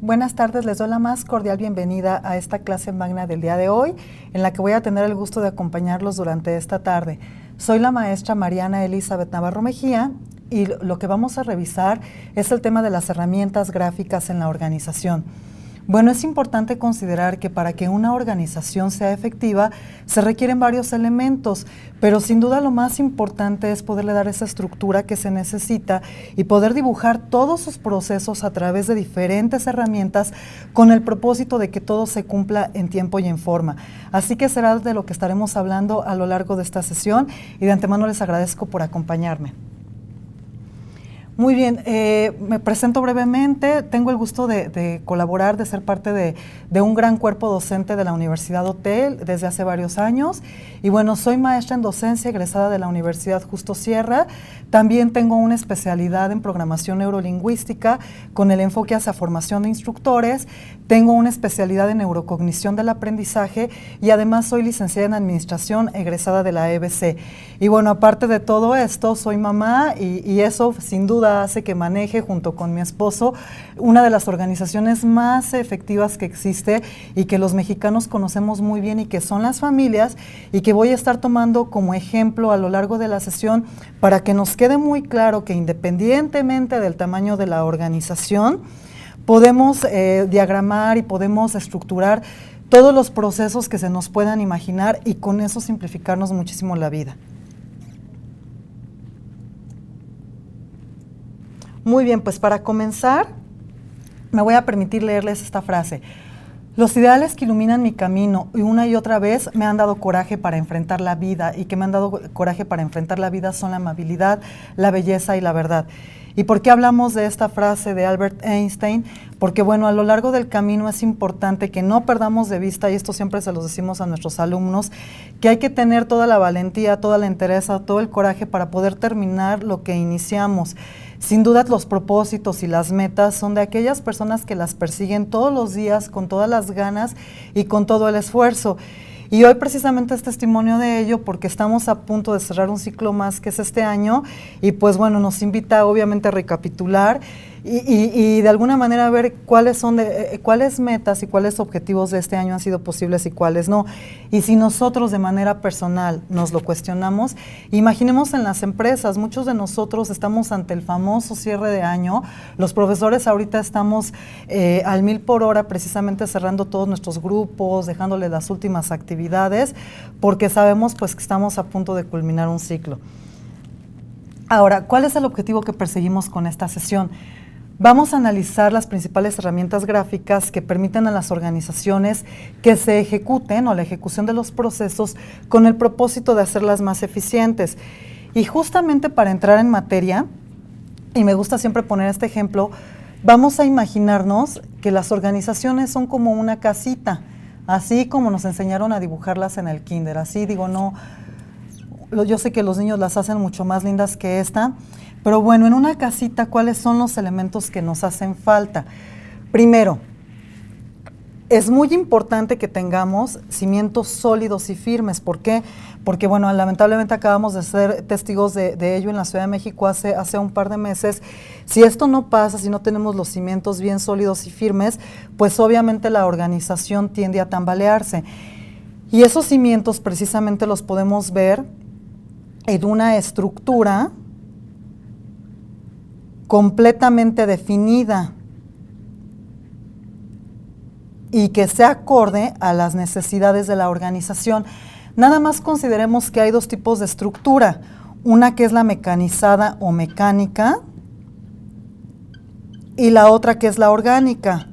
Buenas tardes, les doy la más cordial bienvenida a esta clase magna del día de hoy, en la que voy a tener el gusto de acompañarlos durante esta tarde. Soy la maestra Mariana Elizabeth Navarro Mejía y lo que vamos a revisar es el tema de las herramientas gráficas en la organización. Bueno, es importante considerar que para que una organización sea efectiva se requieren varios elementos, pero sin duda lo más importante es poderle dar esa estructura que se necesita y poder dibujar todos sus procesos a través de diferentes herramientas con el propósito de que todo se cumpla en tiempo y en forma. Así que será de lo que estaremos hablando a lo largo de esta sesión y de antemano les agradezco por acompañarme. Muy bien, me presento brevemente. Tengo el gusto de colaborar, de ser parte de un gran cuerpo docente de la Universidad Hotel desde hace varios años. Y bueno, soy maestra en docencia egresada de la Universidad Justo Sierra. También tengo una especialidad en programación neurolingüística con el enfoque hacia formación de instructores. Tengo una especialidad en neurocognición del aprendizaje y además soy licenciada en administración egresada de la EBC. Y bueno, aparte de todo esto, soy mamá y eso sin duda hace que maneje junto con mi esposo una de las organizaciones más efectivas que existe y que los mexicanos conocemos muy bien y que son las familias y que voy a estar tomando como ejemplo a lo largo de la sesión para que nos quede muy claro que independientemente del tamaño de la organización, podemos diagramar y podemos estructurar todos los procesos que se nos puedan imaginar y con eso simplificarnos muchísimo la vida. Muy bien, pues para comenzar, me voy a permitir leerles esta frase. Los ideales que iluminan mi camino y una y otra vez me han dado coraje para enfrentar la vida y que me han dado coraje para enfrentar la vida son la amabilidad, la belleza y la verdad. ¿Y por qué hablamos de esta frase de Albert Einstein? Porque bueno, a lo largo del camino es importante que no perdamos de vista, y esto siempre se los decimos a nuestros alumnos, que hay que tener toda la valentía, toda la entereza, todo el coraje para poder terminar lo que iniciamos. Sin duda los propósitos y las metas son de aquellas personas que las persiguen todos los días con todas las ganas y con todo el esfuerzo. Y hoy precisamente es testimonio de ello porque estamos a punto de cerrar un ciclo más que es este año y pues bueno, nos invita obviamente a recapitular y de alguna manera a ver cuáles metas y cuáles objetivos de este año han sido posibles y cuáles no. Y si nosotros de manera personal nos lo cuestionamos, imaginemos en las empresas, muchos de nosotros estamos ante el famoso cierre de año, los profesores ahorita estamos al 1000 por hora precisamente cerrando todos nuestros grupos, dejándole las últimas actividades, porque sabemos pues que estamos a punto de culminar un ciclo. Ahora, ¿cuál es el objetivo que perseguimos con esta sesión? Vamos a analizar las principales herramientas gráficas que permiten a las organizaciones que se ejecuten o la ejecución de los procesos con el propósito de hacerlas más eficientes. Y justamente para entrar en materia, y me gusta siempre poner este ejemplo, vamos a imaginarnos que las organizaciones son como una casita, así como nos enseñaron a dibujarlas en el kinder, así digo, no, yo sé que los niños las hacen mucho más lindas que esta, pero bueno, en una casita, ¿cuáles son los elementos que nos hacen falta? Primero, es muy importante que tengamos cimientos sólidos y firmes. ¿Por qué? Porque, bueno, lamentablemente acabamos de ser testigos de ello en la Ciudad de México hace un par de meses. Si esto no pasa, si no tenemos los cimientos bien sólidos y firmes, pues obviamente la organización tiende a tambalearse. Y esos cimientos precisamente los podemos ver en una estructura completamente definida y que sea acorde a las necesidades de la organización. Nada más consideremos que hay dos tipos de estructura, una que es la mecanizada o mecánica y la otra que es la orgánica.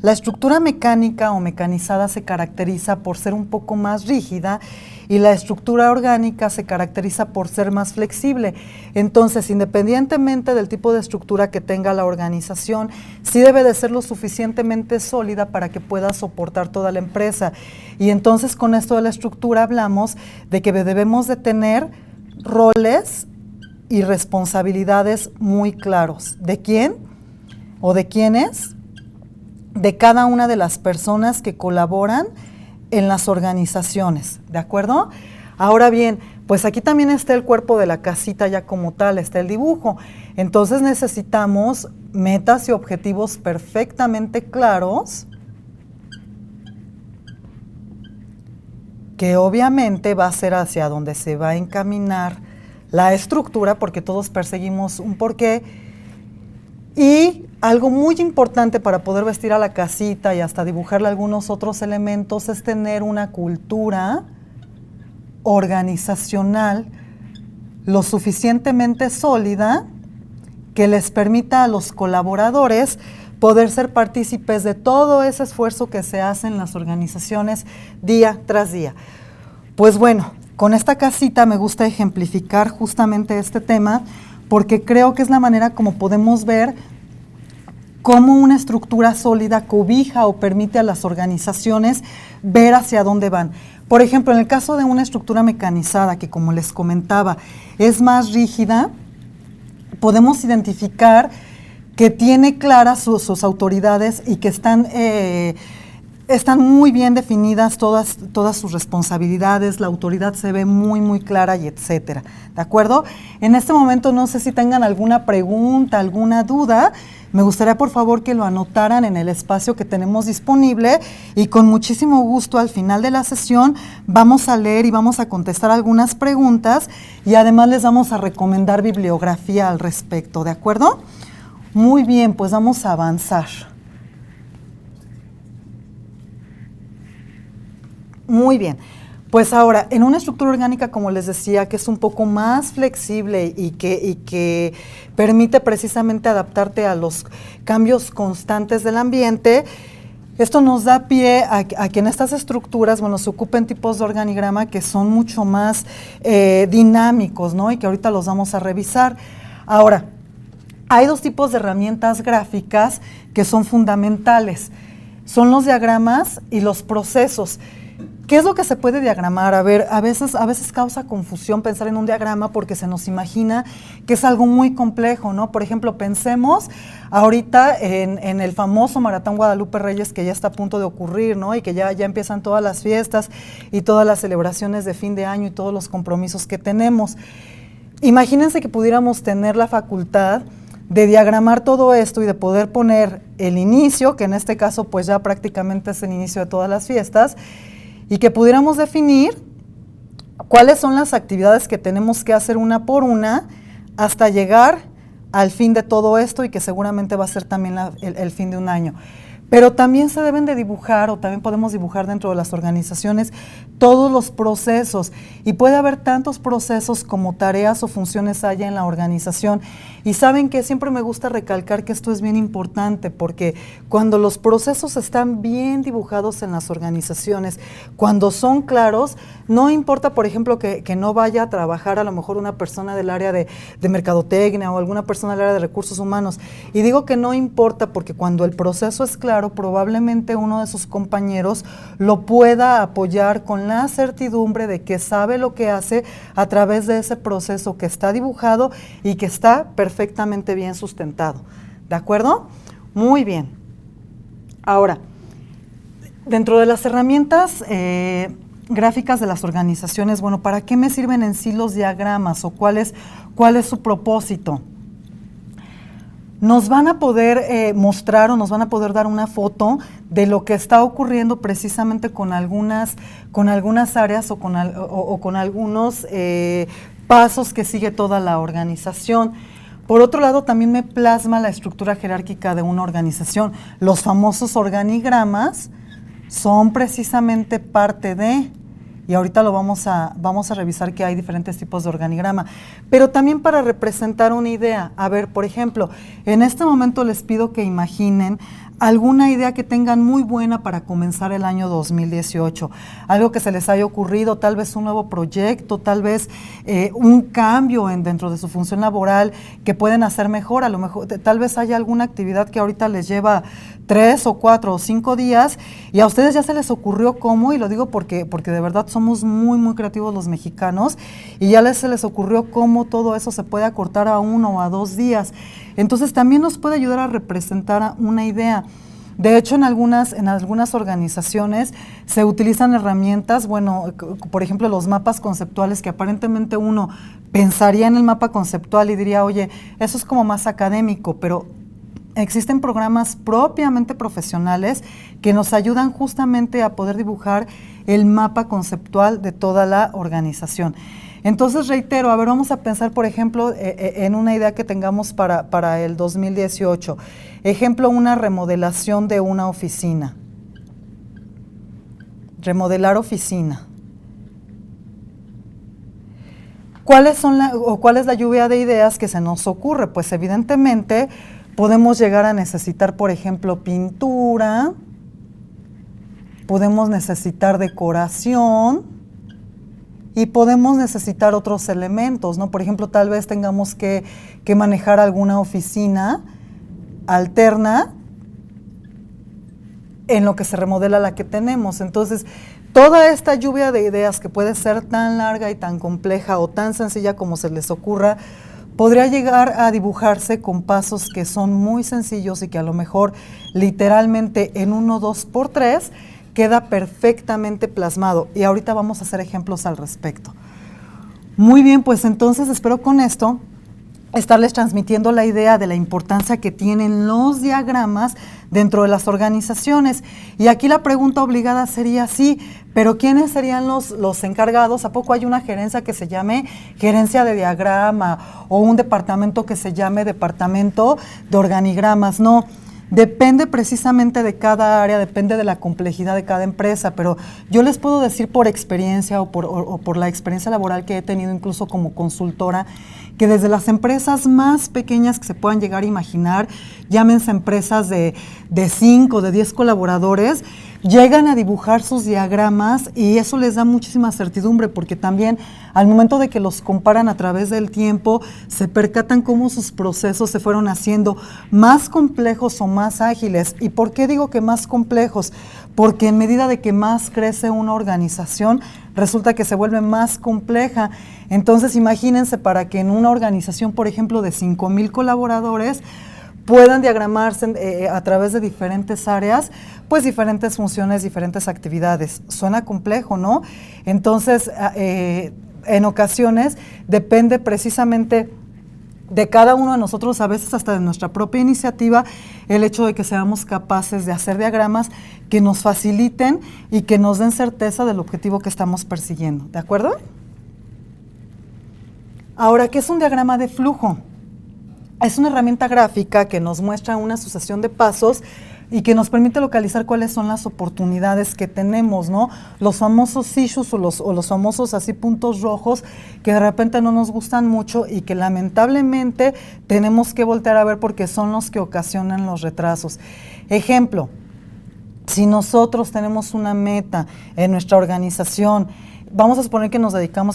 La estructura mecánica o mecanizada se caracteriza por ser un poco más rígida y la estructura orgánica se caracteriza por ser más flexible. Entonces, independientemente del tipo de estructura que tenga la organización, sí debe de ser lo suficientemente sólida para que pueda soportar toda la empresa. Y entonces con esto de la estructura hablamos de que debemos de tener roles y responsabilidades muy claros. ¿De quién o de quiénes? De cada una de las personas que colaboran en las organizaciones, ¿de acuerdo? Ahora bien, pues aquí también está el cuerpo de la casita ya como tal, está el dibujo. Entonces necesitamos metas y objetivos perfectamente claros, que obviamente va a ser hacia donde se va a encaminar la estructura, porque todos perseguimos un porqué. Y algo muy importante para poder vestir a la casita y hasta dibujarle algunos otros elementos es tener una cultura organizacional lo suficientemente sólida que les permita a los colaboradores poder ser partícipes de todo ese esfuerzo que se hace en las organizaciones día tras día. Pues bueno, con esta casita me gusta ejemplificar justamente este tema, porque creo que es la manera como podemos ver cómo una estructura sólida cobija o permite a las organizaciones ver hacia dónde van. Por ejemplo, en el caso de una estructura mecanizada, que como les comentaba, es más rígida, podemos identificar que tiene claras sus autoridades y que están muy bien definidas todas sus responsabilidades, la autoridad se ve muy clara y etcétera, ¿de acuerdo? En este momento no sé si tengan alguna pregunta, alguna duda. Me gustaría por favor que lo anotaran en el espacio que tenemos disponible y con muchísimo gusto al final de la sesión vamos a leer y vamos a contestar algunas preguntas y además les vamos a recomendar bibliografía al respecto, ¿de acuerdo? Muy bien, pues vamos a avanzar. Muy bien. Pues ahora, en una estructura orgánica, como les decía, que es un poco más flexible y que permite precisamente adaptarte a los cambios constantes del ambiente, esto nos da pie a que en estas estructuras, bueno, se ocupen tipos de organigrama que son mucho más dinámicos, ¿no? Y que ahorita los vamos a revisar. Ahora, hay dos tipos de herramientas gráficas que son fundamentales. Son los diagramas y los procesos. ¿Qué es lo que se puede diagramar? A ver, a veces causa confusión pensar en un diagrama porque se nos imagina que es algo muy complejo, ¿no? Por ejemplo, pensemos ahorita en el famoso Maratón Guadalupe Reyes que ya está a punto de ocurrir, ¿no? Y que ya empiezan todas las fiestas y todas las celebraciones de fin de año y todos los compromisos que tenemos. Imagínense que pudiéramos tener la facultad de diagramar todo esto y de poder poner el inicio, que en este caso pues ya prácticamente es el inicio de todas las fiestas, y que pudiéramos definir cuáles son las actividades que tenemos que hacer una por una hasta llegar al fin de todo esto y que seguramente va a ser también el fin de un año. Pero también se deben de dibujar o también podemos dibujar dentro de las organizaciones todos los procesos y puede haber tantos procesos como tareas o funciones haya en la organización. Y saben que siempre me gusta recalcar que esto es bien importante porque cuando los procesos están bien dibujados en las organizaciones, cuando son claros, no importa, por ejemplo, que no vaya a trabajar a lo mejor una persona del área de mercadotecnia o alguna persona del área de recursos humanos. Y digo que no importa porque cuando el proceso es claro, probablemente uno de sus compañeros lo pueda apoyar con la certidumbre de que sabe lo que hace a través de ese proceso que está dibujado y que está perfectamente bien sustentado. ¿De acuerdo? Muy bien. Ahora, dentro de las herramientas gráficas de las organizaciones, bueno, ¿para qué me sirven en sí los diagramas o cuál es su propósito? Nos van a poder mostrar o nos van a poder dar una foto de lo que está ocurriendo precisamente con algunas áreas o con algunos pasos que sigue toda la organización. Por otro lado, también me plasma la estructura jerárquica de una organización. Los famosos organigramas son precisamente parte de... Y ahorita lo vamos a revisar que hay diferentes tipos de organigrama, pero también para representar una idea. A ver, por ejemplo, en este momento les pido que imaginen alguna idea que tengan muy buena para comenzar el año 2018, algo que se les haya ocurrido, tal vez un nuevo proyecto, tal vez un cambio dentro de su función laboral que pueden hacer mejor, a lo mejor tal vez haya alguna actividad que ahorita les lleva 3 o 4 o 5 días y a ustedes ya se les ocurrió cómo, y lo digo porque de verdad somos muy, muy creativos los mexicanos, y ya se les ocurrió cómo todo eso se puede acortar a 1 o a 2 días. Entonces también nos puede ayudar a representar una idea. De hecho, en algunas organizaciones se utilizan herramientas, bueno, por ejemplo, los mapas conceptuales, que aparentemente uno pensaría en el mapa conceptual y diría, oye, eso es como más académico, pero existen programas propiamente profesionales que nos ayudan justamente a poder dibujar el mapa conceptual de toda la organización. Entonces, reitero, a ver, vamos a pensar, por ejemplo, en una idea que tengamos para el 2018. Ejemplo, una remodelación de una oficina. Remodelar oficina. ¿Cuál es la lluvia de ideas que se nos ocurre? Pues evidentemente podemos llegar a necesitar, por ejemplo, pintura, podemos necesitar decoración, y podemos necesitar otros elementos, ¿no? Por ejemplo, tal vez tengamos que manejar alguna oficina alterna en lo que se remodela la que tenemos. Entonces, toda esta lluvia de ideas, que puede ser tan larga y tan compleja o tan sencilla como se les ocurra, podría llegar a dibujarse con pasos que son muy sencillos y que a lo mejor literalmente en 1, 2 por 3 queda perfectamente plasmado, y ahorita vamos a hacer ejemplos al respecto. Muy bien, pues entonces espero con esto estarles transmitiendo la idea de la importancia que tienen los diagramas dentro de las organizaciones. Y aquí la pregunta obligada sería, sí, pero ¿quiénes serían los encargados? ¿A poco hay una gerencia que se llame gerencia de diagrama o un departamento que se llame departamento de organigramas? No. Depende precisamente de cada área, depende de la complejidad de cada empresa, pero yo les puedo decir por experiencia o por la experiencia laboral que he tenido incluso como consultora, que desde las empresas más pequeñas que se puedan llegar a imaginar, llámense empresas de 5, de 10 colaboradores, llegan a dibujar sus diagramas, y eso les da muchísima certidumbre, porque también al momento de que los comparan a través del tiempo, se percatan cómo sus procesos se fueron haciendo más complejos o más ágiles. ¿Y por qué digo que más complejos? Porque en medida de que más crece una organización, resulta que se vuelve más compleja. Entonces, imagínense, para que en una organización, por ejemplo, de 5,000 colaboradores, puedan diagramarse a través de diferentes áreas, pues diferentes funciones, diferentes actividades. Suena complejo, ¿no? Entonces, en ocasiones depende precisamente de cada uno de nosotros, a veces hasta de nuestra propia iniciativa, el hecho de que seamos capaces de hacer diagramas que nos faciliten y que nos den certeza del objetivo que estamos persiguiendo. ¿De acuerdo? Ahora, ¿qué es un diagrama de flujo? Es una herramienta gráfica que nos muestra una sucesión de pasos y que nos permite localizar cuáles son las oportunidades que tenemos, ¿no? Los famosos issues o los famosos así puntos rojos que de repente no nos gustan mucho y que lamentablemente tenemos que voltear a ver porque son los que ocasionan los retrasos. Ejemplo, si nosotros tenemos una meta en nuestra organización, vamos a suponer que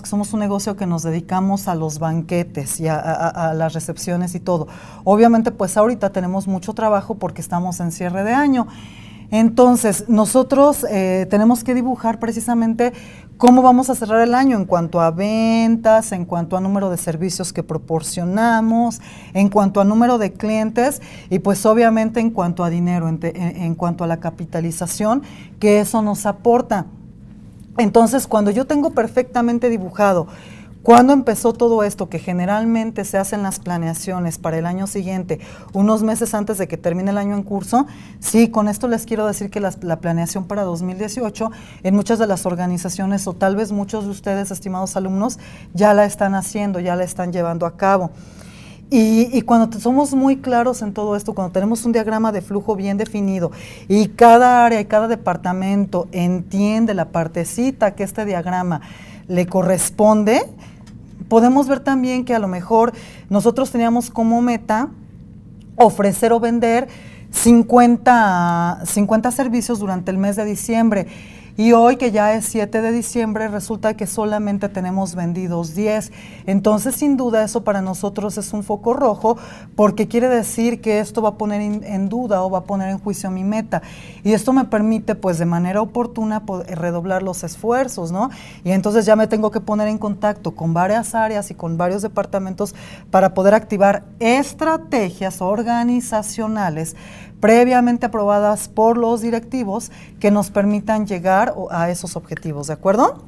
somos un negocio que nos dedicamos a los banquetes y a las recepciones y todo. Obviamente, pues ahorita tenemos mucho trabajo porque estamos en cierre de año. Entonces, nosotros tenemos que dibujar precisamente cómo vamos a cerrar el año en cuanto a ventas, en cuanto a número de servicios que proporcionamos, en cuanto a número de clientes y pues obviamente en cuanto a dinero, en cuanto a la capitalización que eso nos aporta. Entonces, cuando yo tengo perfectamente dibujado cuándo empezó todo esto, que generalmente se hacen las planeaciones para el año siguiente, unos meses antes de que termine el año en curso, sí, con esto les quiero decir que la planeación para 2018 en muchas de las organizaciones, o tal vez muchos de ustedes, estimados alumnos, ya la están haciendo, ya la están llevando a cabo. Y cuando somos muy claros en todo esto, cuando tenemos un diagrama de flujo bien definido y cada área y cada departamento entiende la partecita que este diagrama le corresponde, podemos ver también que a lo mejor nosotros teníamos como meta ofrecer o vender 50 servicios durante el mes de diciembre. Y hoy, que ya es 7 de diciembre, resulta que solamente tenemos vendidos 10. Entonces, sin duda, eso para nosotros es un foco rojo, porque quiere decir que esto va a poner en duda o va a poner en juicio mi meta. Y esto me permite, pues, de manera oportuna, redoblar los esfuerzos, ¿no? Y entonces ya me tengo que poner en contacto con varias áreas y con varios departamentos para poder activar estrategias organizacionales previamente aprobadas por los directivos que nos permitan llegar a esos objetivos, ¿de acuerdo?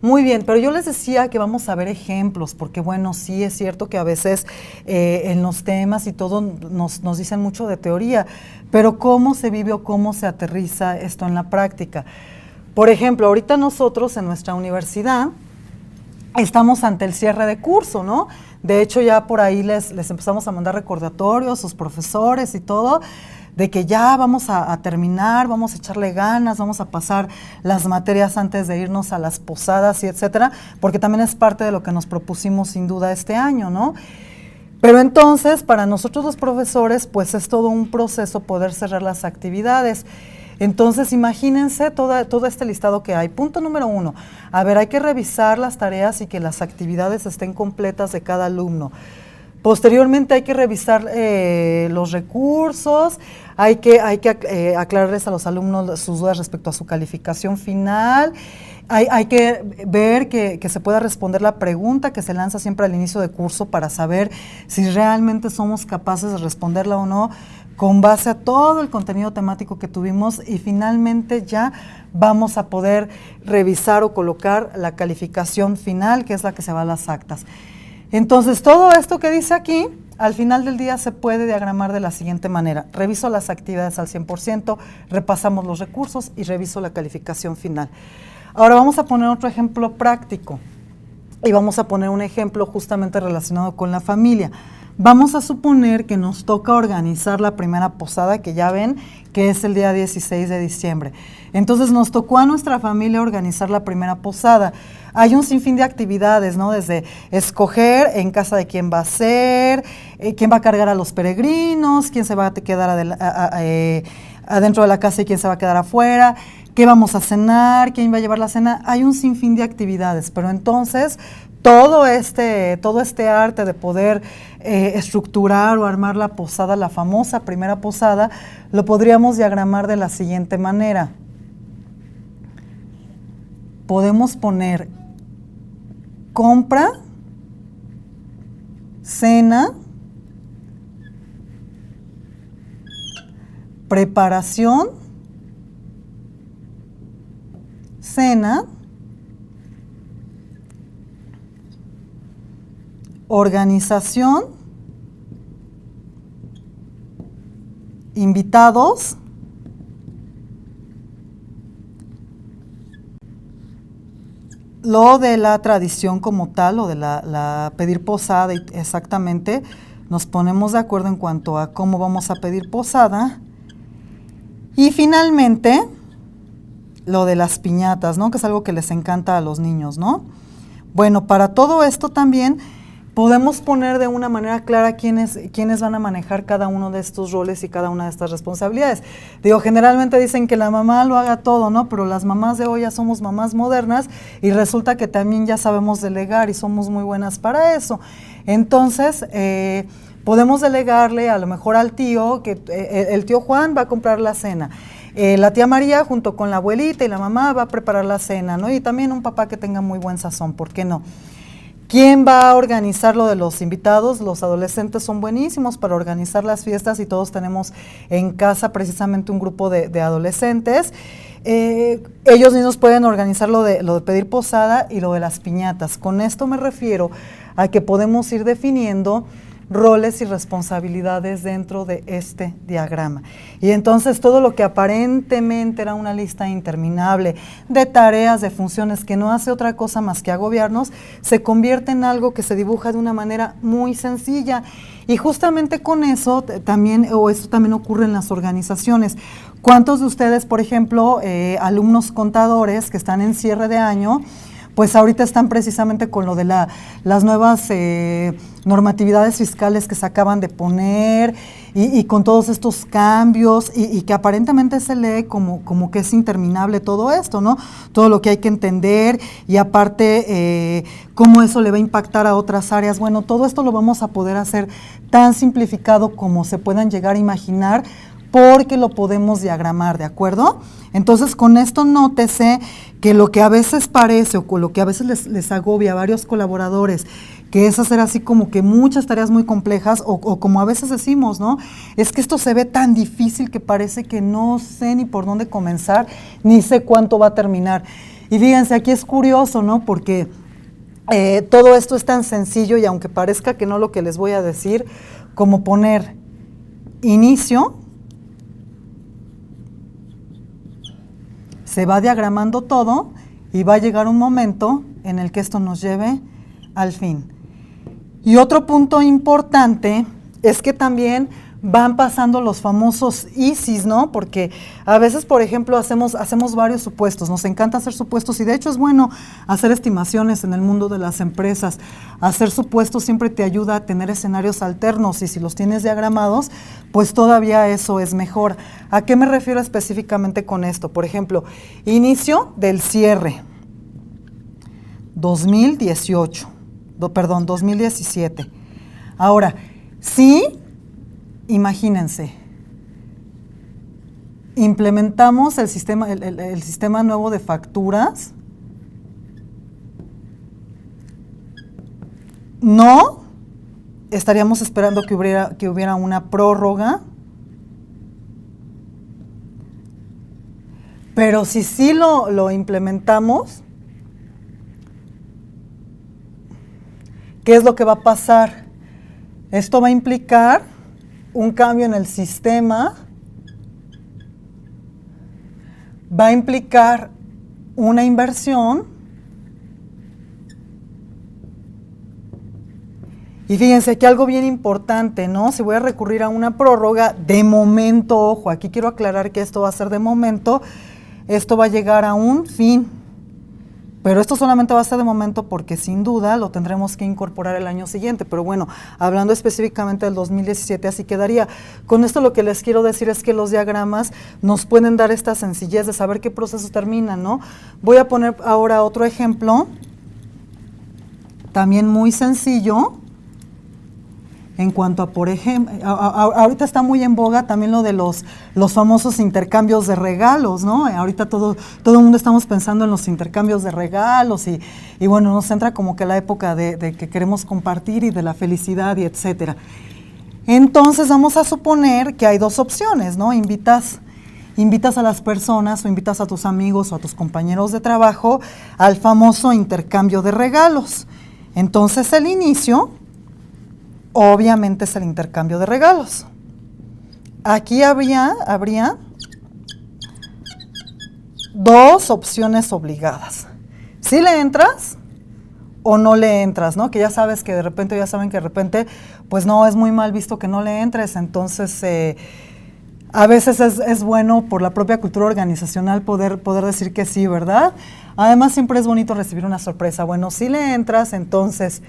Muy bien, pero yo les decía que vamos a ver ejemplos, porque bueno, sí es cierto que a veces en los temas y todo nos dicen mucho de teoría, pero ¿cómo se vive o cómo se aterriza esto en la práctica? Por ejemplo, ahorita nosotros en nuestra universidad estamos ante el cierre de curso, ¿no? De hecho, ya por ahí les empezamos a mandar recordatorios, sus profesores y todo, de que ya vamos a terminar, vamos a echarle ganas, vamos a pasar las materias antes de irnos a las posadas y etcétera, porque también es parte de lo que nos propusimos sin duda este año, ¿no? Pero entonces, para nosotros los profesores, pues es todo un proceso poder cerrar las actividades. Entonces, imagínense todo este listado que hay. Punto número 1, a ver, hay que revisar las tareas y que las actividades estén completas de cada alumno. Posteriormente hay que revisar los recursos, hay que aclararles a los alumnos sus dudas respecto a su calificación final. Hay que ver que se pueda responder la pregunta que se lanza siempre al inicio de curso para saber si realmente somos capaces de responderla o no, con base a todo el contenido temático que tuvimos, y finalmente ya vamos a poder revisar o colocar la calificación final, que es la que se va a las actas. Entonces, todo esto que dice aquí, al final del día se puede diagramar de la siguiente manera. Reviso las actividades al 100%, repasamos los recursos y reviso la calificación final. Ahora vamos a poner otro ejemplo práctico y vamos a poner un ejemplo justamente relacionado con la familia. Vamos a suponer que nos toca organizar la primera posada, que ya ven que es el día 16 de diciembre. Entonces nos tocó a nuestra familia organizar la primera posada. Hay un sinfín de actividades, ¿no? Desde escoger en casa de quién va a ser, quién va a cargar a los peregrinos, quién se va a quedar adentro de la casa y quién se va a quedar afuera, qué vamos a cenar, quién va a llevar la cena. Hay un sinfín de actividades, pero entonces todo este arte de poder estructurar o armar la posada, la famosa primera posada, lo podríamos diagramar de la siguiente manera. Podemos poner compra, cena, preparación, cena, organización, invitados, lo de la tradición como tal, o de la pedir posada, exactamente, nos ponemos de acuerdo en cuanto a cómo vamos a pedir posada. Y finalmente, lo de las piñatas, ¿no? Que es algo que les encanta a los niños, ¿no? Bueno, para todo esto también podemos poner de una manera clara quiénes van a manejar cada uno de estos roles y cada una de estas responsabilidades. Digo, generalmente dicen que la mamá lo haga todo, ¿no? Pero las mamás de hoy ya somos mamás modernas y resulta que también ya sabemos delegar y somos muy buenas para eso. Entonces, podemos delegarle a lo mejor al tío, que el tío Juan va a comprar la cena. La tía María junto con la abuelita y la mamá va a preparar la cena, ¿no? Y también un papá que tenga muy buen sazón, ¿por qué no? ¿Quién va a organizar lo de los invitados? Los adolescentes son buenísimos para organizar las fiestas y todos tenemos en casa precisamente un grupo de adolescentes. Ellos mismos pueden organizar lo de pedir posada y lo de las piñatas. Con esto me refiero a que podemos ir definiendo roles y responsabilidades dentro de este diagrama. Y entonces todo lo que aparentemente era una lista interminable de tareas, de funciones, que no hace otra cosa más que agobiarnos, se convierte en algo que se dibuja de una manera muy sencilla. Y justamente con eso también, o esto también ocurre en las organizaciones. ¿Cuántos de ustedes, por ejemplo, alumnos contadores que están en cierre de año, pues ahorita están precisamente con lo de las nuevas normatividades fiscales que se acaban de poner y con todos estos cambios y que aparentemente se lee como que es interminable todo esto, ¿no? Todo lo que hay que entender y aparte cómo eso le va a impactar a otras áreas. Bueno, todo esto lo vamos a poder hacer tan simplificado como se puedan llegar a imaginar, porque lo podemos diagramar, ¿de acuerdo? Entonces, con esto nótese que lo que a veces parece o con lo que a veces les agobia a varios colaboradores, que es hacer así como que muchas tareas muy complejas o como a veces decimos, ¿no? Es que esto se ve tan difícil que parece que no sé ni por dónde comenzar, ni sé cuánto va a terminar. Y fíjense, aquí es curioso, ¿no? Porque todo esto es tan sencillo y aunque parezca que no lo que les voy a decir, como poner inicio, se va diagramando todo y va a llegar un momento en el que esto nos lleve al fin. Y otro punto importante es que también van pasando los famosos ISIS, ¿no? Porque a veces, por ejemplo, hacemos varios supuestos, nos encanta hacer supuestos y de hecho es bueno hacer estimaciones en el mundo de las empresas. Hacer supuestos siempre te ayuda a tener escenarios alternos y si los tienes diagramados, pues todavía eso es mejor. ¿A qué me refiero específicamente con esto? Por ejemplo, inicio del cierre, 2017. Ahora, sí, imagínense, implementamos el sistema nuevo de facturas, no estaríamos esperando que hubiera una prórroga, pero si sí lo implementamos, ¿qué es lo que va a pasar? Esto va a implicar un cambio en el sistema, va a implicar una inversión y fíjense que algo bien importante, ¿no? Si voy a recurrir a una prórroga, de momento, ojo, aquí quiero aclarar que esto va a ser de momento, esto va a llegar a un fin. Pero esto solamente va a ser de momento porque sin duda lo tendremos que incorporar el año siguiente. Pero bueno, hablando específicamente del 2017, así quedaría. Con esto lo que les quiero decir es que los diagramas nos pueden dar esta sencillez de saber qué procesos terminan, ¿no? Voy a poner ahora otro ejemplo, también muy sencillo. En cuanto a, por ejemplo, ahorita está muy en boga también lo de los famosos intercambios de regalos, ¿no? Ahorita todo el mundo estamos pensando en los intercambios de regalos y bueno, nos entra como que la época de que queremos compartir y de la felicidad y etcétera. Entonces vamos a suponer que hay dos opciones, ¿no? Invitas a las personas o invitas a tus amigos o a tus compañeros de trabajo al famoso intercambio de regalos. Entonces el inicio obviamente es el intercambio de regalos. Aquí habría dos opciones obligadas. Si le entras o no le entras, ¿no? Que ya saben que de repente, pues no, es muy mal visto que no le entres. Entonces, a veces es bueno por la propia cultura organizacional poder decir que sí, ¿verdad? Además, siempre es bonito recibir una sorpresa. Bueno, si le entras, entonces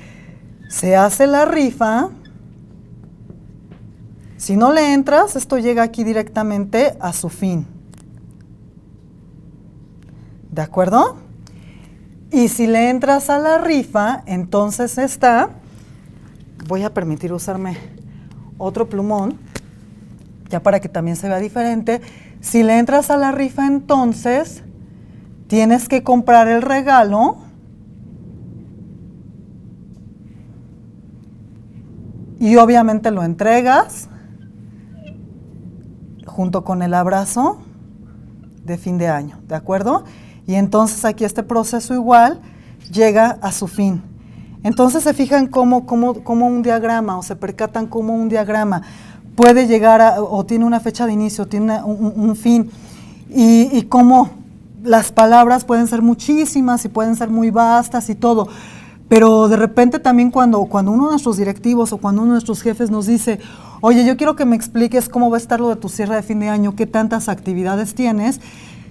se hace la rifa. Si no le entras, esto llega aquí directamente a su fin. ¿De acuerdo? Y si le entras a la rifa, entonces voy a permitir usarme otro plumón, ya para que también se vea diferente. Si le entras a la rifa, entonces tienes que comprar el regalo y obviamente lo entregas junto con el abrazo de fin de año, ¿de acuerdo? Y entonces aquí este proceso igual llega a su fin. Entonces se fijan cómo un diagrama o se percatan cómo un diagrama puede llegar o tiene una fecha de inicio, tiene un fin y cómo las palabras pueden ser muchísimas y pueden ser muy vastas y todo. Pero de repente también cuando uno de nuestros directivos o cuando uno de nuestros jefes nos dice, oye, yo quiero que me expliques cómo va a estar lo de tu cierre de fin de año, qué tantas actividades tienes,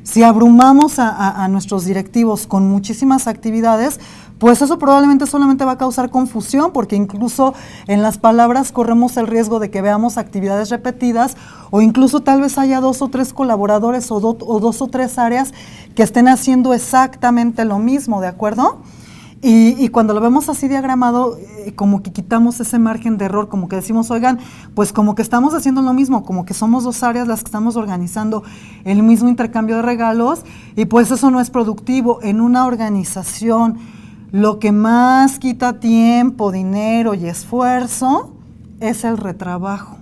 Si abrumamos a nuestros directivos con muchísimas actividades, pues eso probablemente solamente va a causar confusión, porque incluso en las palabras corremos el riesgo de que veamos actividades repetidas, o incluso tal vez haya 2 o 3 colaboradores o 2 o 3 áreas que estén haciendo exactamente lo mismo, ¿de acuerdo? Y cuando lo vemos así diagramado, como que quitamos ese margen de error, como que decimos, oigan, pues como que estamos haciendo lo mismo, como que somos 2 áreas las que estamos organizando el mismo intercambio de regalos, y pues eso no es productivo. En una organización, lo que más quita tiempo, dinero y esfuerzo es el retrabajo.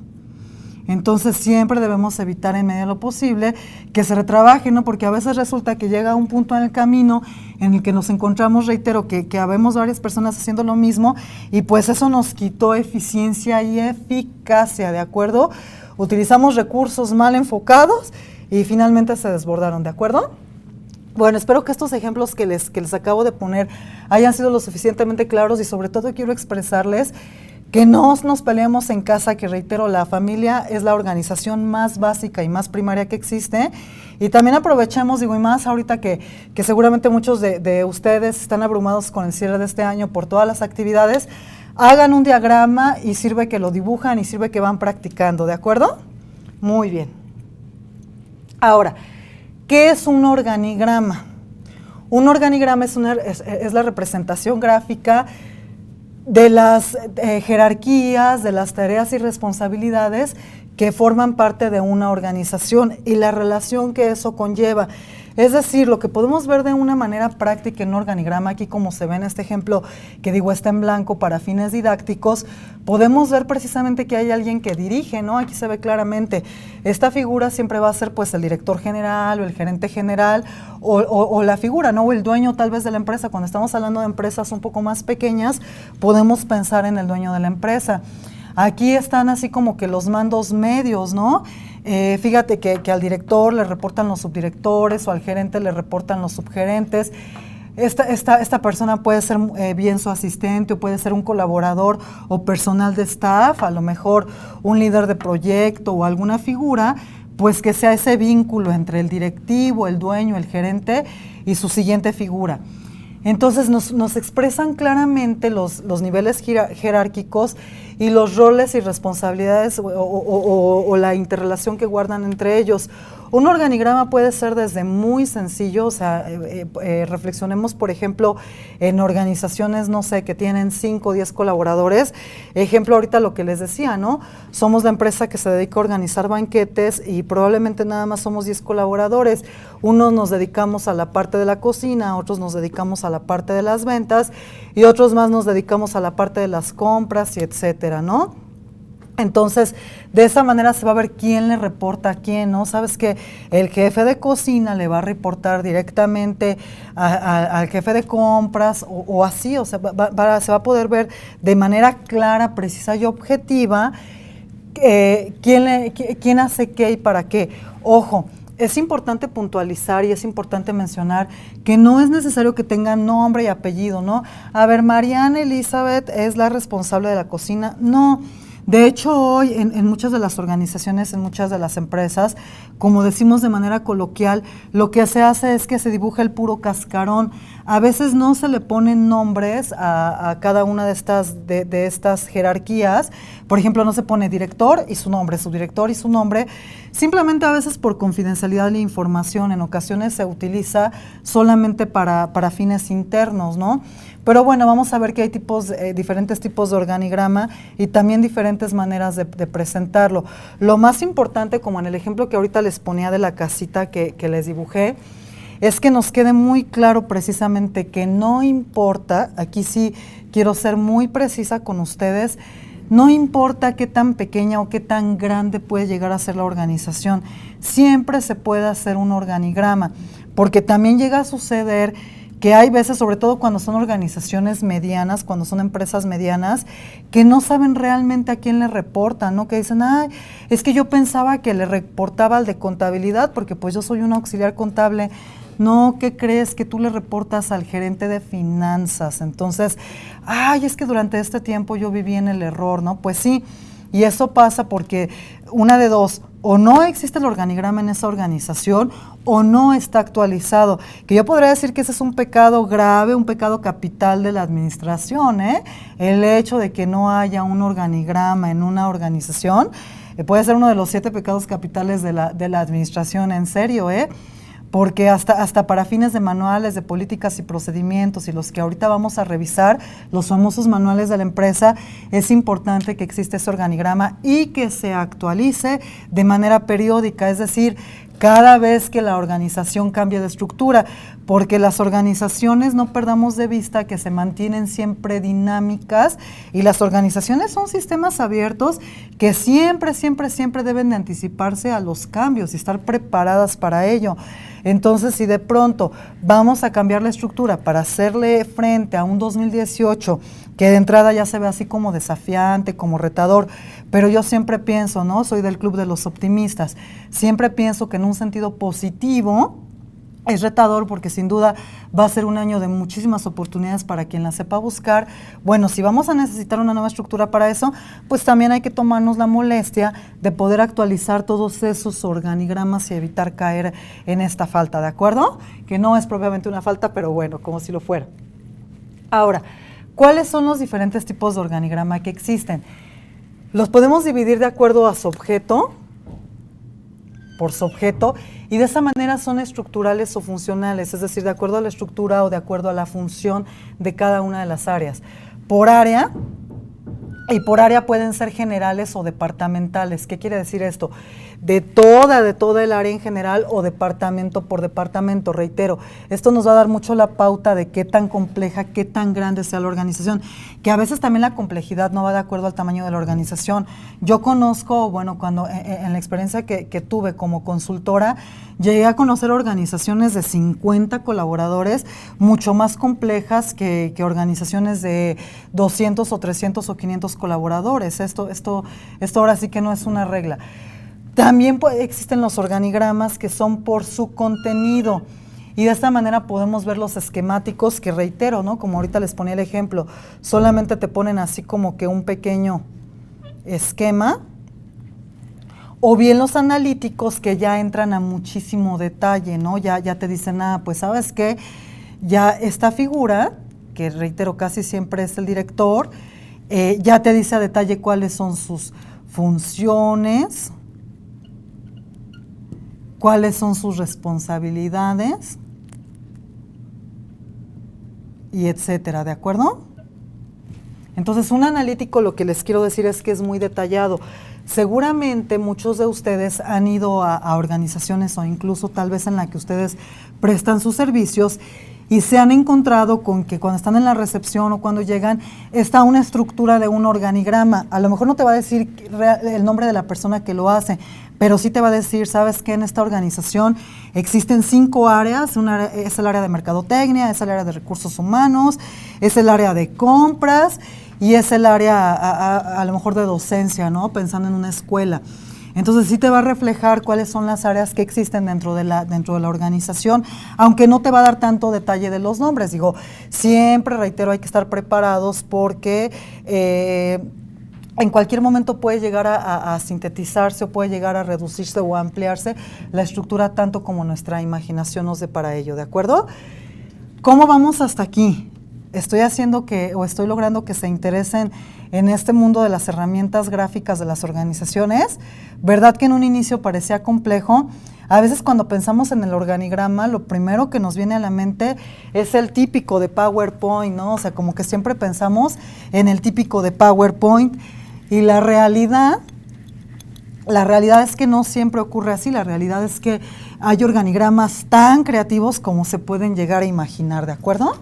Entonces siempre debemos evitar en medida de lo posible que se retrabaje, ¿no? Porque a veces resulta que llega un punto en el camino en el que nos encontramos, reitero, que habemos varias personas haciendo lo mismo, y pues eso nos quitó eficiencia y eficacia, ¿de acuerdo? Utilizamos recursos mal enfocados y finalmente se desbordaron, ¿de acuerdo? Bueno, espero que estos ejemplos que les acabo de poner hayan sido lo suficientemente claros, y sobre todo quiero expresarles que no nos peleemos en casa, que reitero, la familia es la organización más básica y más primaria que existe. Y también aprovechemos, digo, y más ahorita que seguramente muchos de ustedes están abrumados con el cierre de este año por todas las actividades, hagan un diagrama y sirve que lo dibujan y sirve que van practicando, ¿de acuerdo? Muy bien. Ahora, ¿qué es un organigrama? Un organigrama es la representación gráfica de las jerarquías, de las tareas y responsabilidades que forman parte de una organización y la relación que eso conlleva. Es decir, lo que podemos ver de una manera práctica en un organigrama, aquí como se ve en este ejemplo, que digo está en blanco para fines didácticos, podemos ver precisamente que hay alguien que dirige, ¿no? Aquí se ve claramente. Esta figura siempre va a ser pues el director general o el gerente general o la figura, ¿no? O el dueño tal vez de la empresa. Cuando estamos hablando de empresas un poco más pequeñas, podemos pensar en el dueño de la empresa. Aquí están así como que los mandos medios, ¿no? Fíjate que al director le reportan los subdirectores o al gerente le reportan los subgerentes. Esta persona puede ser bien su asistente o puede ser un colaborador o personal de staff, a lo mejor un líder de proyecto o alguna figura, pues que sea ese vínculo entre el directivo, el dueño, el gerente y su siguiente figura. Entonces nos expresan claramente los niveles jerárquicos y los roles y responsabilidades o la interrelación que guardan entre ellos. Un organigrama puede ser desde muy sencillo, o sea, reflexionemos, por ejemplo, en organizaciones, no sé, que tienen 5 o 10 colaboradores. Ejemplo, ahorita lo que les decía, ¿no? Somos la empresa que se dedica a organizar banquetes y probablemente nada más somos 10 colaboradores. Unos nos dedicamos a la parte de la cocina, otros nos dedicamos a la parte de las ventas y otros más nos dedicamos a la parte de las compras y etcétera, ¿no? Entonces, de esa manera se va a ver quién le reporta a quién, ¿no? Sabes que el jefe de cocina le va a reportar directamente al jefe de compras o así, o sea, se va a poder ver de manera clara, precisa y objetiva quién hace qué y para qué. Ojo, es importante puntualizar y es importante mencionar que no es necesario que tengan nombre y apellido, ¿no? A ver, Mariana Elizabeth es la responsable de la cocina. No. De hecho, hoy en muchas de las organizaciones, en muchas de las empresas, como decimos de manera coloquial, lo que se hace es que se dibuja el puro cascarón. A veces no se le ponen nombres a cada una de estas jerarquías. Por ejemplo, no se pone director y su nombre, subdirector y su nombre. Simplemente a veces por confidencialidad de la información, en ocasiones se utiliza solamente para fines internos, ¿no? Pero bueno, vamos a ver que hay diferentes tipos de organigrama y también diferentes maneras de presentarlo. Lo más importante, como en el ejemplo que ahorita les ponía de la casita que les dibujé, es que nos quede muy claro precisamente que no importa, aquí sí quiero ser muy precisa con ustedes, no importa qué tan pequeña o qué tan grande puede llegar a ser la organización, siempre se puede hacer un organigrama, porque también llega a suceder que hay veces, sobre todo cuando son organizaciones medianas, cuando son empresas medianas, que no saben realmente a quién le reportan, ¿no? Que dicen, ay, es que yo pensaba que le reportaba al de contabilidad, porque pues yo soy un auxiliar contable. No, ¿qué crees? Que tú le reportas al gerente de finanzas. Entonces, ay, es que durante este tiempo yo viví en el error, ¿no? Pues sí, Y eso pasa porque una de dos, o no existe el organigrama en esa organización o no está actualizado, que yo podría decir que ese es un pecado grave, un pecado capital de la administración, ¿eh? El hecho de que no haya un organigrama en una organización puede ser uno de los 7 pecados capitales de la administración, en serio, ¿eh? Porque hasta para fines de manuales de políticas y procedimientos y los que ahorita vamos a revisar, los famosos manuales de la empresa, es importante que exista ese organigrama y que se actualice de manera periódica, es decir, cada vez que la organización cambie de estructura, porque las organizaciones, no perdamos de vista que se mantienen siempre dinámicas y las organizaciones son sistemas abiertos que siempre deben de anticiparse a los cambios y estar preparadas para ello. Entonces, si de pronto vamos a cambiar la estructura para hacerle frente a un 2018 que de entrada ya se ve así como desafiante, como retador, pero yo siempre pienso, ¿no? Soy del club de los optimistas, siempre pienso que en un sentido positivo es retador porque sin duda va a ser un año de muchísimas oportunidades para quien la sepa buscar. Bueno, si vamos a necesitar una nueva estructura para eso, pues también hay que tomarnos la molestia de poder actualizar todos esos organigramas y evitar caer en esta falta, ¿de acuerdo? Que no es propiamente una falta, pero bueno, como si lo fuera. Ahora, ¿cuáles son los diferentes tipos de organigrama que existen? Los podemos dividir de acuerdo a su objeto, por su objeto, y de esa manera son estructurales o funcionales, es decir, de acuerdo a la estructura o de acuerdo a la función de cada una de las áreas. Por área, y por área pueden ser generales o departamentales. ¿Qué quiere decir esto? De toda el área en general o departamento por departamento, reitero. Esto nos va a dar mucho la pauta de qué tan compleja, qué tan grande sea la organización, que a veces también la complejidad no va de acuerdo al tamaño de la organización. Yo conozco, bueno, cuando en la experiencia que tuve como consultora, llegué a conocer organizaciones de 50 colaboradores, mucho más complejas que organizaciones de 200 o 300 o 500 colaboradores. Esto ahora sí que no es una regla. También existen los organigramas que son por su contenido y de esta manera podemos ver los esquemáticos que reitero, ¿no? Como ahorita les ponía el ejemplo, solamente te ponen así como que un pequeño esquema, o bien los analíticos que ya entran a muchísimo detalle, ¿no? Ya te dicen, pues ¿sabes qué? Ya esta figura, que reitero casi siempre es el director, ya te dice a detalle cuáles son sus funciones, cuáles son sus responsabilidades, y etcétera, ¿de acuerdo? Entonces, un analítico, lo que les quiero decir es que es muy detallado. Seguramente muchos de ustedes han ido a organizaciones o incluso tal vez en la que ustedes prestan sus servicios y se han encontrado con que cuando están en la recepción o cuando llegan está una estructura de un organigrama. A lo mejor no te va a decir el nombre de la persona que lo hace, pero sí te va a decir, ¿sabes qué? En esta organización existen 5 áreas. Es el área de mercadotecnia, es el área de recursos humanos, es el área de compras y es el área a lo mejor de docencia, ¿no? Pensando en una escuela. Entonces sí te va a reflejar cuáles son las áreas que existen dentro de la organización, aunque no te va a dar tanto detalle de los nombres. Digo, siempre reitero, hay que estar preparados porque en cualquier momento puede llegar a sintetizarse o puede llegar a reducirse o a ampliarse la estructura tanto como nuestra imaginación nos dé para ello, ¿de acuerdo? ¿Cómo vamos hasta aquí? Estoy logrando que se interesen en este mundo de las herramientas gráficas de las organizaciones. ¿Verdad que en un inicio parecía complejo? A veces cuando pensamos en el organigrama, lo primero que nos viene a la mente es el típico de PowerPoint, ¿no? O sea, como que siempre pensamos en el típico de PowerPoint y la realidad es que no siempre ocurre así. La realidad es que hay organigramas tan creativos como se pueden llegar a imaginar, ¿de acuerdo?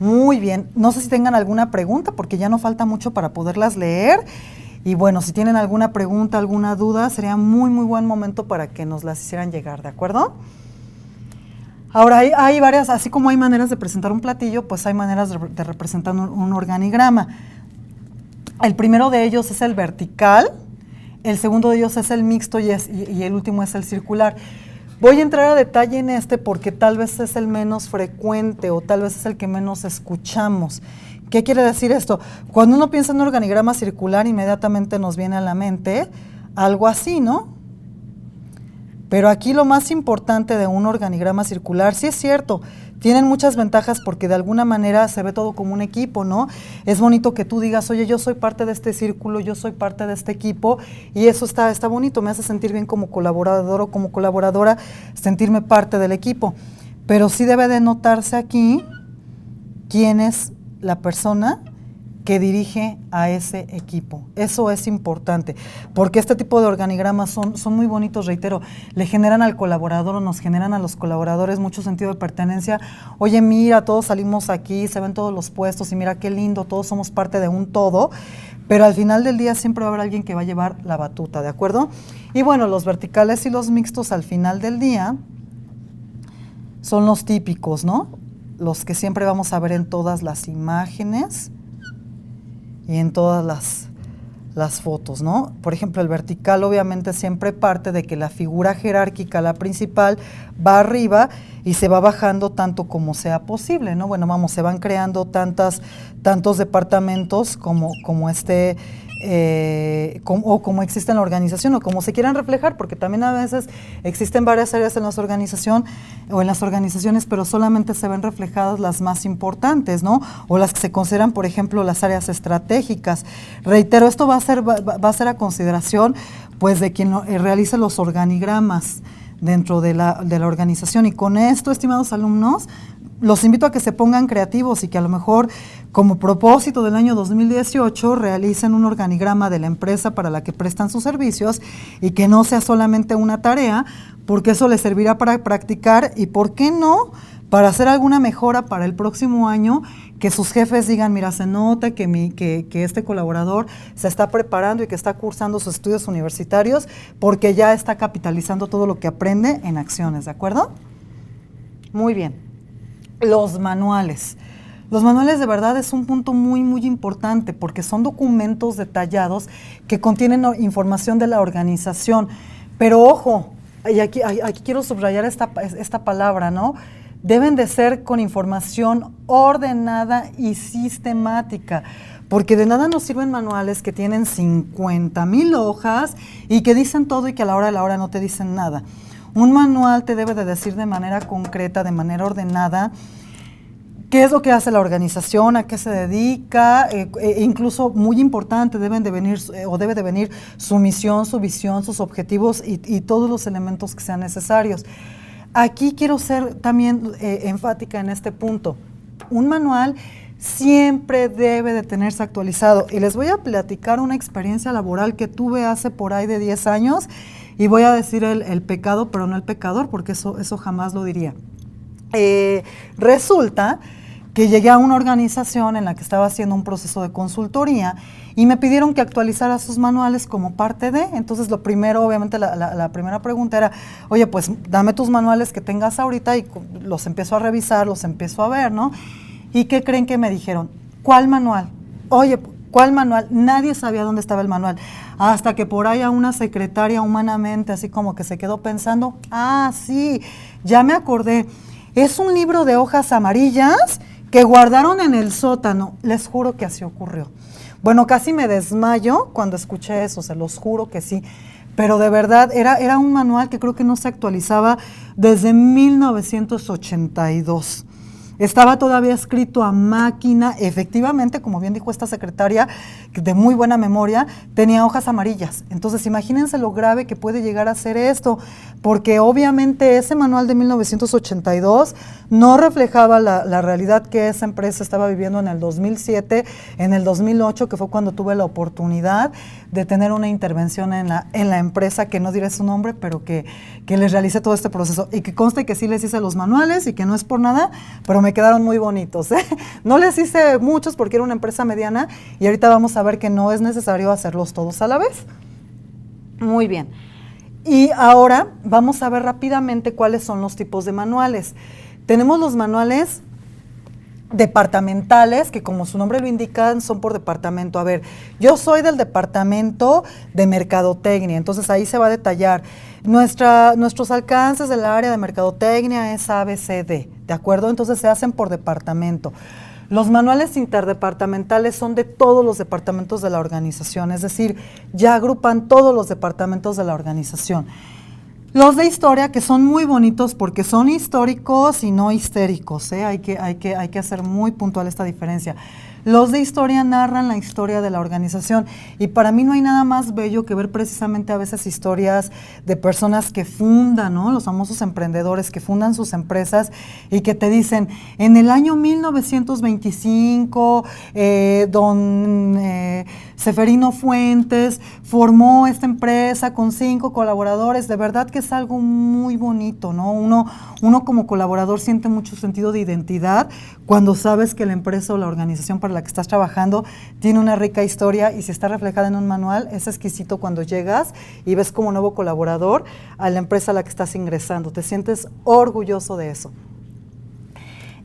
Muy bien, no sé si tengan alguna pregunta porque ya no falta mucho para poderlas leer y bueno, si tienen alguna pregunta, alguna duda, sería muy buen momento para que nos las hicieran llegar, ¿de acuerdo? Ahora, hay varias, así como hay maneras de presentar un platillo, pues hay maneras de representar un organigrama. El primero de ellos es el vertical, el segundo de ellos es el mixto y el último es el circular. Voy a entrar a detalle en este porque tal vez es el menos frecuente o tal vez es el que menos escuchamos. ¿Qué quiere decir esto? Cuando uno piensa en un organigrama circular, inmediatamente nos viene a la mente algo así, ¿no? Pero aquí lo más importante de un organigrama circular, sí es cierto, tienen muchas ventajas porque de alguna manera se ve todo como un equipo, ¿no? Es bonito que tú digas, oye, yo soy parte de este círculo, yo soy parte de este equipo, y eso está bonito, me hace sentir bien como colaborador o como colaboradora, sentirme parte del equipo. Pero sí debe de notarse aquí quién es la persona que dirige a ese equipo. Eso es importante, porque este tipo de organigramas son muy bonitos, reitero, le generan al colaborador o nos generan a los colaboradores mucho sentido de pertenencia. Oye, mira, todos salimos aquí, se ven todos los puestos y mira qué lindo, todos somos parte de un todo, pero al final del día siempre va a haber alguien que va a llevar la batuta, ¿de acuerdo? Y bueno, los verticales y los mixtos al final del día son los típicos, ¿no? Los que siempre vamos a ver en todas las imágenes y en todas las fotos, ¿no? Por ejemplo, el vertical obviamente siempre parte de que la figura jerárquica, la principal, va arriba y se va bajando tanto como sea posible, ¿no? Bueno, vamos, se van creando tantos departamentos como como existe en la organización o como se quieran reflejar, porque también a veces existen varias áreas en las organizaciones, pero solamente se ven reflejadas las más importantes, ¿no? O las que se consideran, por ejemplo, las áreas estratégicas. Reitero, esto va a ser a consideración, pues, de quien realice los organigramas dentro de la organización. Y con esto, estimados alumnos, los invito a que se pongan creativos y que a lo mejor como propósito del año 2018 realicen un organigrama de la empresa para la que prestan sus servicios y que no sea solamente una tarea, porque eso les servirá para practicar y, ¿por qué no?, para hacer alguna mejora para el próximo año, que sus jefes digan, mira, se nota que este colaborador se está preparando y que está cursando sus estudios universitarios porque ya está capitalizando todo lo que aprende en acciones, ¿de acuerdo? Muy bien. Los manuales. Los manuales de verdad es un punto muy, muy importante porque son documentos detallados que contienen información de la organización. Pero ojo, y aquí quiero subrayar esta palabra, ¿no? Deben de ser con información ordenada y sistemática, porque de nada nos sirven manuales que tienen 50,000 hojas y que dicen todo y que a la hora de la hora no te dicen nada. Un manual te debe de decir de manera concreta, de manera ordenada, qué es lo que hace la organización, a qué se dedica, incluso muy importante, debe de venir su misión, su visión, sus objetivos y todos los elementos que sean necesarios. Aquí quiero ser también enfática en este punto. Un manual siempre debe de tenerse actualizado y les voy a platicar una experiencia laboral que tuve hace por ahí de 10 años y voy a decir el pecado, pero no el pecador, porque eso jamás lo diría. Resulta que llegué a una organización en la que estaba haciendo un proceso de consultoría y me pidieron que actualizara sus manuales como parte de, entonces lo primero, obviamente la primera pregunta era, oye, pues dame tus manuales que tengas ahorita y los empiezo a revisar, los empiezo a ver, ¿no? ¿Y qué creen que me dijeron? ¿Cuál manual? Oye, ¿cuál manual? Nadie sabía dónde estaba el manual, hasta que por ahí a una secretaria humanamente así como que se quedó pensando, sí, ya me acordé, es un libro de hojas amarillas que guardaron en el sótano. Les juro que así ocurrió. Bueno, casi me desmayo cuando escuché eso, se los juro que sí. Pero de verdad, era un manual que creo que no se actualizaba desde 1982. Estaba todavía escrito a máquina, efectivamente, como bien dijo esta secretaria, de muy buena memoria, tenía hojas amarillas. Entonces, imagínense lo grave que puede llegar a ser esto, porque obviamente ese manual de 1982 no reflejaba la realidad que esa empresa estaba viviendo en el 2007, en el 2008, que fue cuando tuve la oportunidad de tener una intervención en la empresa, que no diré su nombre, pero que les realicé todo este proceso. Y que conste que sí les hice los manuales y que no es por nada, pero me quedaron muy bonitos, ¿eh? No les hice muchos porque era una empresa mediana y ahorita vamos a ver que no es necesario hacerlos todos a la vez. Muy bien. Y ahora vamos a ver rápidamente cuáles son los tipos de manuales. Tenemos los manuales departamentales, que como su nombre lo indican, son por departamento. A ver, yo soy del departamento de mercadotecnia, entonces ahí se va a detallar. Nuestros alcances del área de mercadotecnia es ABCD, ¿de acuerdo? Entonces se hacen por departamento. Los manuales interdepartamentales son de todos los departamentos de la organización, es decir, ya agrupan todos los departamentos de la organización. Los de historia, que son muy bonitos porque son históricos y no histéricos, ¿eh? Hay que hacer muy puntual esta diferencia. Los de historia narran la historia de la organización y para mí no hay nada más bello que ver precisamente a veces historias de personas que fundan, ¿no? Los famosos emprendedores que fundan sus empresas y que te dicen, en el año 1925, don Seferino Fuentes formó esta empresa con 5 colaboradores. De verdad que es algo muy bonito, ¿no? Uno como colaborador siente mucho sentido de identidad cuando sabes que la empresa o la organización para la que estás trabajando tiene una rica historia y si está reflejada en un manual, es exquisito cuando llegas y ves como nuevo colaborador a la empresa a la que estás ingresando. Te sientes orgulloso de eso.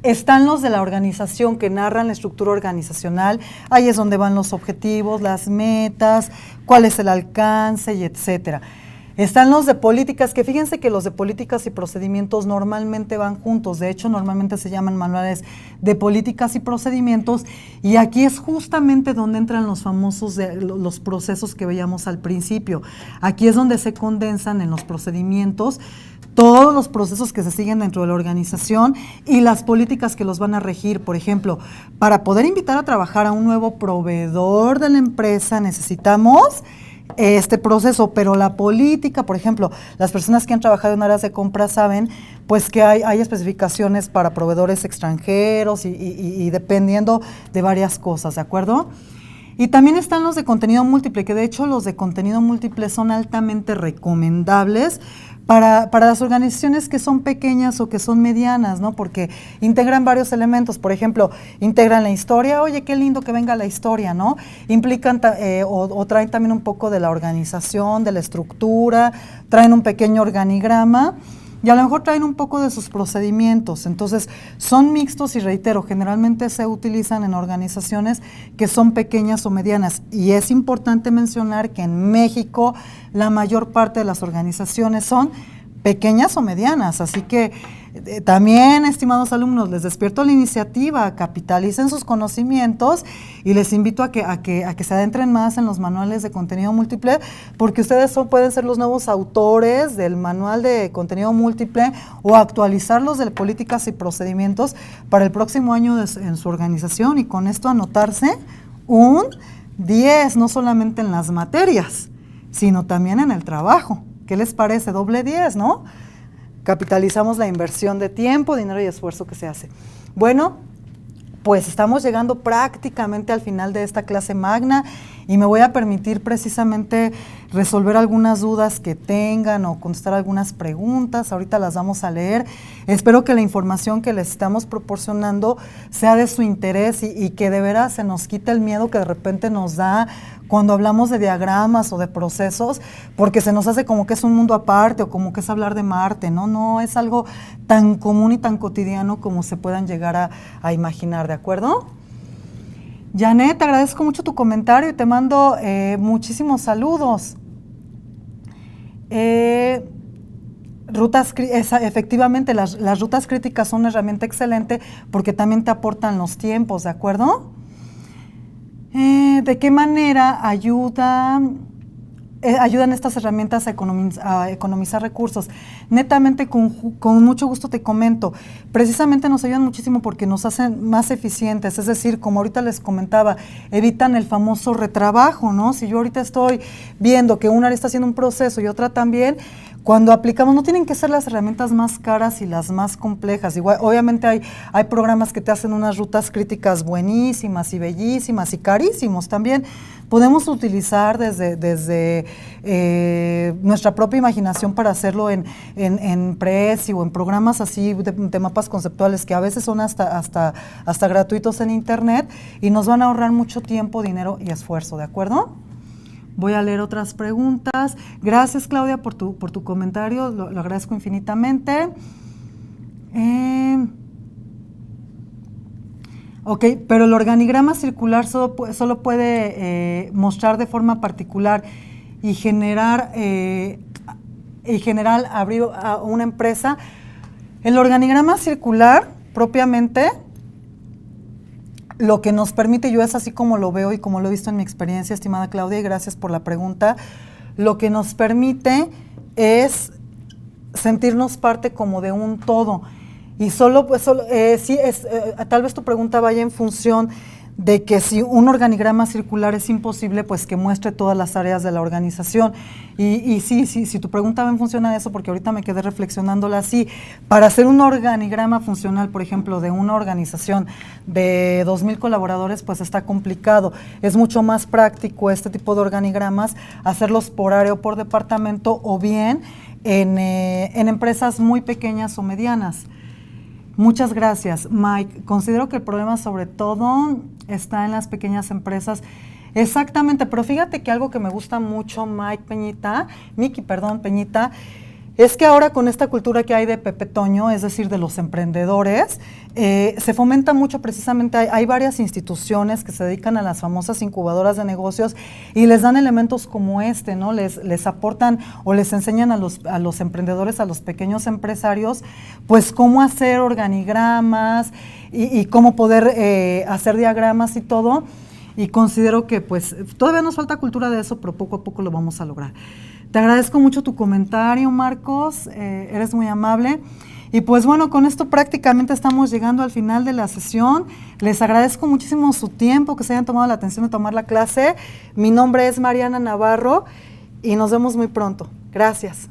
Están los de la organización que narran la estructura organizacional, ahí es donde van los objetivos, las metas, cuál es el alcance y etcétera. Están los de políticas, que fíjense que los de políticas y procedimientos normalmente van juntos, de hecho normalmente se llaman manuales de políticas y procedimientos y aquí es justamente donde entran los famosos los procesos que veíamos al principio. Aquí es donde se condensan en los procedimientos todos los procesos que se siguen dentro de la organización y las políticas que los van a regir. Por ejemplo, para poder invitar a trabajar a un nuevo proveedor de la empresa necesitamos este proceso, pero la política, por ejemplo, las personas que han trabajado en áreas de compra saben pues que hay especificaciones para proveedores extranjeros y dependiendo de varias cosas, ¿de acuerdo? Y también están los de contenido múltiple, que de hecho los de contenido múltiple son altamente recomendables para las organizaciones que son pequeñas o que son medianas, ¿no? Porque integran varios elementos, por ejemplo, integran la historia, oye, qué lindo que venga la historia, ¿no? Implican o traen también un poco de la organización, de la estructura, traen un pequeño organigrama y a lo mejor traen un poco de sus procedimientos. Entonces, son mixtos y reitero, generalmente se utilizan en organizaciones que son pequeñas o medianas. Y es importante mencionar que en México la mayor parte de las organizaciones son pequeñas o medianas, así que también, estimados alumnos, les despierto la iniciativa, capitalicen sus conocimientos y les invito a que se adentren más en los manuales de contenido múltiple, porque ustedes pueden ser los nuevos autores del manual de contenido múltiple o actualizarlos de políticas y procedimientos para el próximo año en su organización y con esto anotarse un 10, no solamente en las materias, sino también en el trabajo. ¿Qué les parece? Doble 10, ¿no? Capitalizamos la inversión de tiempo, dinero y esfuerzo que se hace. Bueno, pues estamos llegando prácticamente al final de esta clase magna y me voy a permitir precisamente resolver algunas dudas que tengan o contestar algunas preguntas. Ahorita las vamos a leer. Espero que la información que les estamos proporcionando sea de su interés y que de veras se nos quite el miedo que de repente nos da cuando hablamos de diagramas o de procesos, porque se nos hace como que es un mundo aparte o como que es hablar de Marte, ¿no? No, es algo tan común y tan cotidiano como se puedan llegar a imaginar, ¿de acuerdo? Janet, te agradezco mucho tu comentario y te mando muchísimos saludos. Efectivamente, las rutas críticas son una herramienta excelente porque también te aportan los tiempos, ¿de acuerdo? ¿De qué manera ayudan estas herramientas a economizar recursos? Netamente, con mucho gusto te comento. Precisamente nos ayudan muchísimo porque nos hacen más eficientes, es decir, como ahorita les comentaba, evitan el famoso retrabajo, ¿no? Si yo ahorita estoy viendo que una área está haciendo un proceso y otra también, cuando aplicamos, no tienen que ser las herramientas más caras y las más complejas. Igual, obviamente hay programas que te hacen unas rutas críticas buenísimas y bellísimas y carísimos también. Podemos utilizar desde nuestra propia imaginación para hacerlo en Prezi o en programas así de mapas conceptuales que a veces son hasta gratuitos en internet y nos van a ahorrar mucho tiempo, dinero y esfuerzo, ¿de acuerdo? Voy a leer otras preguntas. Gracias, Claudia, por tu comentario, lo agradezco infinitamente. Ok, pero el organigrama circular solo puede mostrar de forma particular y generar, abrir a una empresa. El organigrama circular, propiamente, lo que nos permite, yo es así como lo veo y como lo he visto en mi experiencia, estimada Claudia, y gracias por la pregunta, lo que nos permite es sentirnos parte como de un todo. Y tal vez tu pregunta vaya en función de que si un organigrama circular es imposible, pues que muestre todas las áreas de la organización. Y sí, si tu pregunta va en función a eso, porque ahorita me quedé reflexionándola así, para hacer un organigrama funcional, por ejemplo, de una organización de 2,000 colaboradores, pues está complicado. Es mucho más práctico este tipo de organigramas, hacerlos por área o por departamento, o bien en empresas muy pequeñas o medianas. Muchas gracias, Mike. Considero que el problema sobre todo está en las pequeñas empresas. Exactamente, pero fíjate que algo que me gusta mucho, Miki, Peñita, es que ahora con esta cultura que hay de Pepe Toño, es decir, de los emprendedores, se fomenta mucho precisamente, hay varias instituciones que se dedican a las famosas incubadoras de negocios y les dan elementos como este, ¿no? Les aportan o les enseñan a los emprendedores, a los pequeños empresarios, pues cómo hacer organigramas y cómo poder hacer diagramas y todo. Y considero que pues todavía nos falta cultura de eso, pero poco a poco lo vamos a lograr. Te agradezco mucho tu comentario, Marcos, eres muy amable. Y pues bueno, con esto prácticamente estamos llegando al final de la sesión. Les agradezco muchísimo su tiempo, que se hayan tomado la atención de tomar la clase. Mi nombre es Mariana Navarro y nos vemos muy pronto. Gracias.